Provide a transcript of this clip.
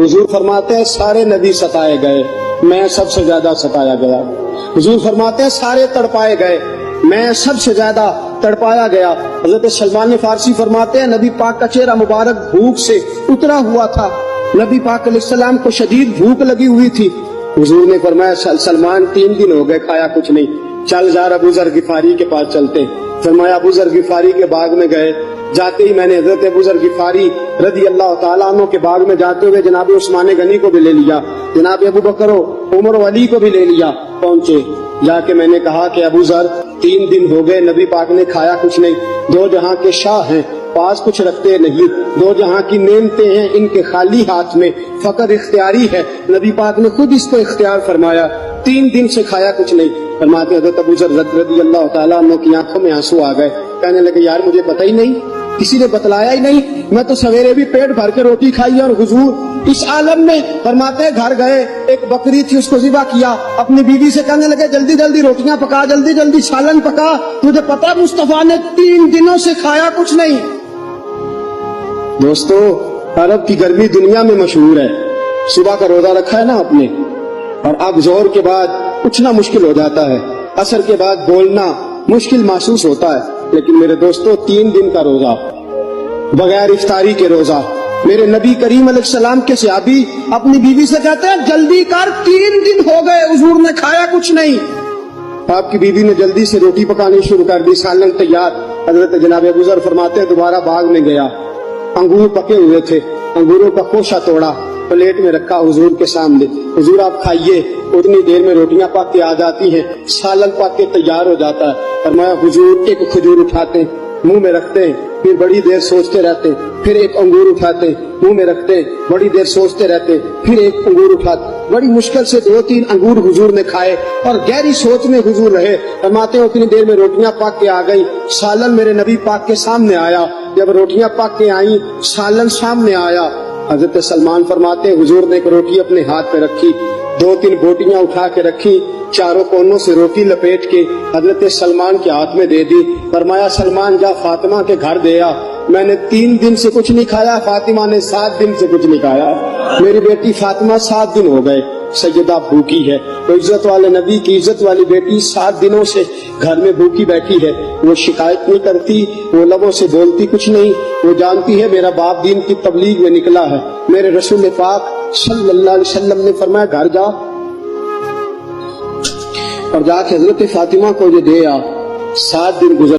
حضور فرماتے ہیں سارے نبی ستائے گئے، میں سب سے زیادہ ستایا گیا۔ حضور فرماتے ہیں سارے تڑپائے گئے، میں سب سے زیادہ تڑپایا گیا۔ حضرت سلمان فارسی فرماتے ہیں نبی پاک کا چہرہ مبارک بھوک سے اترا ہوا تھا، نبی پاک علیہ السلام کو شدید بھوک لگی ہوئی تھی۔ حضور نے فرمایا سلمان 3 دن ہو گئے کھایا کچھ نہیں، چل ذرا ابو ذر غفاری کے پاس چلتے۔ فرمایا ابو ذر غفاری کے باغ میں گئے، جاتے ہی میں نے حضرت ابو ذر غفاری رضی اللہ تعالیٰ عنہ کے باغ میں جاتے ہوئے جناب عثمان غنی کو بھی لے لیا، جناب ابو بکر و عمر و علی کو بھی لے لیا۔ پہنچے، جا کے میں نے کہا کہ ابو ذر 3 دن ہو گئے نبی پاک نے کھایا کچھ نہیں، 2 جہاں کے شاہ ہیں، پاس کچھ رکھتے نہیں، 2 جہاں کی نعمتیں ہیں ان کے خالی ہاتھ میں، فقر اختیاری ہے، نبی پاک نے خود اس کو اختیار فرمایا، 3 دن سے کھایا کچھ نہیں۔ فرماتے حضرت ابو ذر رضی اللہ تعالیٰ عنہ کی آنکھوں میں آنسو آ گئے، کہنے لگے یار مجھے پتہ ہی نہیں، کسی نے بتلایا ہی نہیں، میں تو سویرے بھی پیٹ بھر کے روٹی کھائی اور حضور اس عالم میں۔ فرماتے ہیں گھر گئے، ایک بکری تھی اس کو ذبح کیا، اپنی بیوی سے کہنے لگے جلدی جلدی روٹیاں پکا، جلدی جلدی سالن پکا، تجھے پتا مصطفیٰ نے 3 دنوں سے کھایا کچھ نہیں۔ دوستو عرب کی گرمی دنیا میں مشہور ہے، صبح کا روزہ رکھا ہے نا آپ نے، اور اب ظہر کے بعد اٹھنا مشکل ہو جاتا ہے، عصر کے بعد بولنا مشکل محسوس ہوتا ہے، لیکن میرے دوستو 3 دن کا روزہ بغیر افطاری کے روزہ، میرے نبی کریم علیہ السلام کے صحابی اپنی بیوی سے کہتے ہیں جلدی کر 3 دن ہو گئے حضور نے کھایا کچھ نہیں۔ آپ کی بیوی نے جلدی سے روٹی پکانی شروع کر دی، سالن تیار۔ حضرت جناب ابو ذر فرماتے ہیں دوبارہ باغ میں گیا، انگور پکے ہوئے تھے، انگوروں کا خوشہ توڑا، پلیٹ میں رکھا حضور کے سامنے، حضور آپ کھائیے۔ اتنی دیر میں روٹیاں پک کے آ جاتی ہیں، سالن پک کے تیار ہو جاتا ہے۔ فرمایا حضور ایک کھجور اٹھاتے منہ میں رکھتے ہیں، پھر بڑی دیر سوچتے رہتے ہیں، پھر ایک انگور اٹھاتے منہ میں رکھتے ہیں، بڑی دیر سوچتے رہتے ہیں، پھر ایک انگور اٹھاتے، بڑی مشکل سے 2-3 انگور حضور نے کھائے اور گہری سوچ میں حضور رہے۔ فرماتے ہیں اتنی دیر میں روٹیاں پک کے آ گئی، سالن میرے نبی پاک کے سامنے آیا۔ جب روٹیاں پک کے آئیں، سالن سامنے آیا، حضرت سلمان فرماتے ہیں حضور نے ایک روٹی اپنے ہاتھ پہ رکھی، 2-3 بوٹیاں اٹھا کے رکھی، چاروں کونوں سے روٹی لپیٹ کے حضرت سلمان کے ہاتھ میں دے دی۔ فرمایا سلمان جا فاطمہ کے گھر دے آ، میں نے 3 دن سے کچھ نہیں کھایا، فاطمہ نے 7 دن سے کچھ نہیں کھایا، میری بیٹی فاطمہ 7 دن ہو گئے سیدہ بھوکی ہے۔ تو عزت والے نبی کی عزت والی بیٹی 7 دنوں سے گھر میں بھوکی بیٹھی ہے، وہ شکایت نہیں کرتی، وہ لبوں سے بولتی کچھ نہیں، وہ جانتی ہے میرا باپ دین کی تبلیغ میں نکلا ہے۔ میرے رسول پاک صلی اللہ علیہ وسلم نے فرمایا گھر جا اور جا کے حضرت فاطمہ کو یہ دے آ۔ 7 دن گزر